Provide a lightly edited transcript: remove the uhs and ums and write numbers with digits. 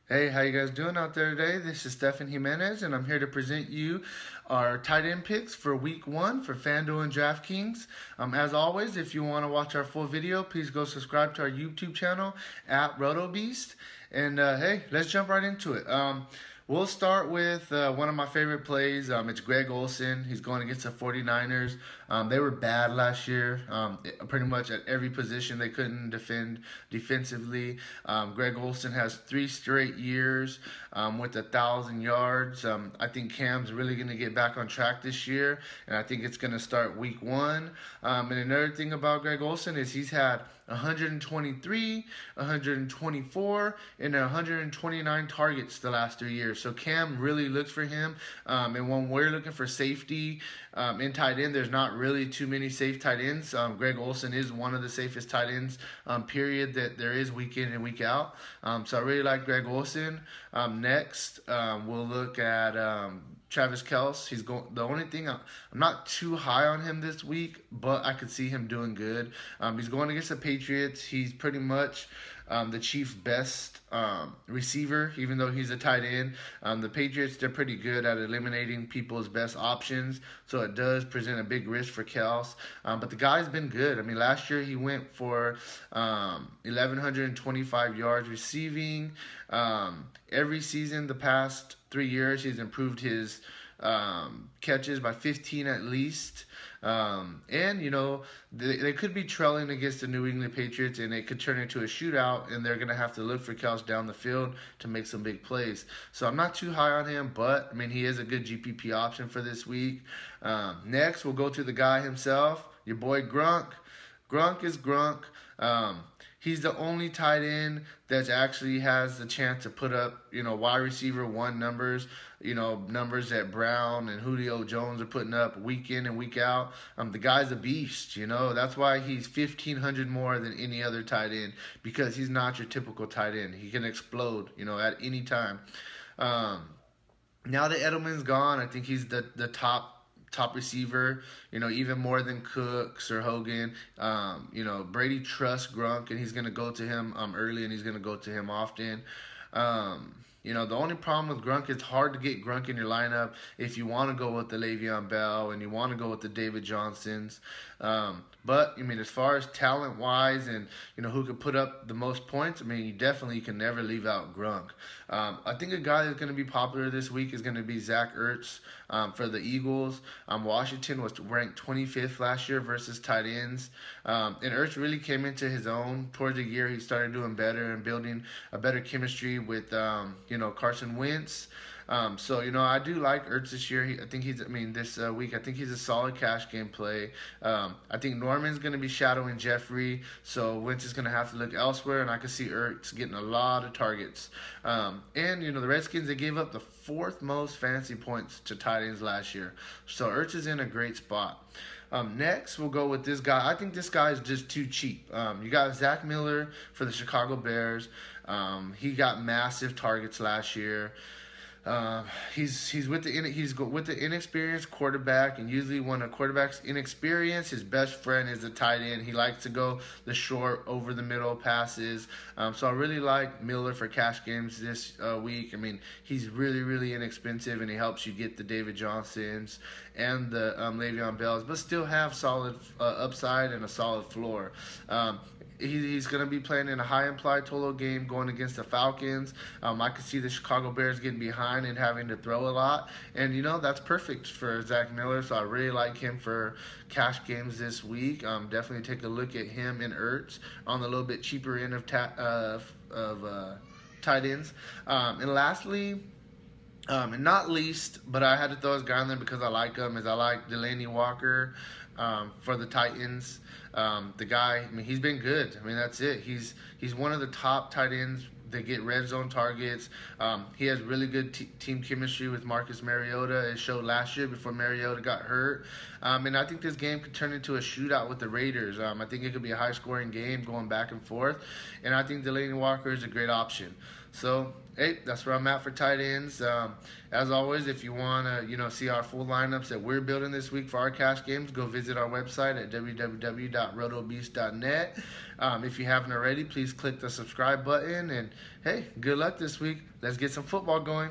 Hey, how you guys doing out there today? This is Stefan Jimenez, and I'm here to present you our tight end picks for Week 1 for Fanduel and DraftKings. As always, if you want to watch our full video, please go subscribe to our YouTube channel at Roto. And hey, let's jump right into it. We'll start with one of my favorite plays. It's Greg Olson. He's going against the 49ers. They were bad last year. Pretty much at every position they couldn't defend defensively. Greg Olson has 3 straight years with 1,000 yards. I think Cam's really going to get back on track this year, and I think it's going to start Week 1. And another thing about Greg Olson is he's had 123, 124, and 129 targets the last 3 years. So Cam really looks for him. And when we're looking for safety in tight end, there's not really too many safe tight ends. Greg Olson is one of the safest tight ends, period, that there is week in and week out. So I really like Greg Olson. Next, we'll look at Travis Kelce. He's going. The only thing I'm not too high on him this week, but I could see him doing good. He's going against the Patriots. He's pretty much the Chiefs' best receiver, even though he's a tight end. The Patriots, they're pretty good at eliminating people's best options, so it does present a big risk for Kelce. But the guy's been good. I mean, last year he went for 1,125 yards receiving. Every season the past 3 years, he's improved his catches by 15 at least. And, you know, they could be trailing against the New England Patriots, and it could turn into a shootout, and they're going to have to look for Kelce down the field to make some big plays. So I'm not too high on him, but, I mean, he is a good GPP option for this week. Next, we'll go to the guy himself, your boy Gronk. Gronk is Gronk. He's the only tight end that actually has the chance to put up, you know, wide receiver 1 numbers, you know, numbers that Brown and Julio Jones are putting up week in and week out. The guy's a beast, you know. That's why he's 1,500 more than any other tight end, because he's not your typical tight end. He can explode, you know, at any time. Now that Edelman's gone, I think he's the top receiver, you know, even more than Cooks or Hogan. You know, Brady trusts Gronk, and he's going to go to him early, and he's going to go to him often. You know, the only problem with Gronk, it's hard to get Gronk in your lineup if you want to go with the Le'Veon Bell and you want to go with the David Johnsons. But, I mean, as far as talent-wise and, you know, who could put up the most points, I mean, you can never leave out Gronk. I think a guy that's going to be popular this week is going to be Zach Ertz for the Eagles. Washington was ranked 25th last year versus tight ends. And Ertz really came into his own. Towards the year, he started doing better and building a better chemistry with, you know, Carson Wentz. So, you know, I do like Ertz this year. This week, I think he's a solid cash game play. I think Norman's going to be shadowing Jeffrey, so Wentz is going to have to look elsewhere, and I can see Ertz getting a lot of targets. And, you know, the Redskins, they gave up the 4th most fantasy points to tight ends last year. So Ertz is in a great spot. Next, we'll go with this guy. I think this guy is just too cheap. You got Zach Miller for the Chicago Bears. He got massive targets last year. He's with the inexperienced quarterback, and usually when a quarterback's inexperienced, his best friend is the tight end. He likes to go the short, over the middle passes. So I really like Miller for cash games this week. I mean, he's really, really inexpensive, and he helps you get the David Johnsons and the Le'Veon Bells, but still have solid upside and a solid floor. He's going to be playing in a high implied total game going against the Falcons. I could see the Chicago Bears getting behind and having to throw a lot. And, you know, that's perfect for Zach Miller, so I really like him for cash games this week. Definitely take a look at him and Ertz on the little bit cheaper end of tight ends. And lastly, and not least, but I had to throw this guy in there because I like him, is I like Delanie Walker for the Titans. The guy, I mean, he's been good. I mean, that's it. He's one of the top tight ends that get red zone targets. He has really good team chemistry with Marcus Mariota. It showed last year before Mariota got hurt. And I think this game could turn into a shootout with the Raiders. I think it could be a high-scoring game going back and forth. And I think Delanie Walker is a great option. So, hey, that's where I'm at for tight ends. As always, if you want to, see our full lineups that we're building this week for our cash games, go visit our website at www.rotobeast.net. If you haven't already, please click the subscribe button. And, hey, good luck this week. Let's get some football going.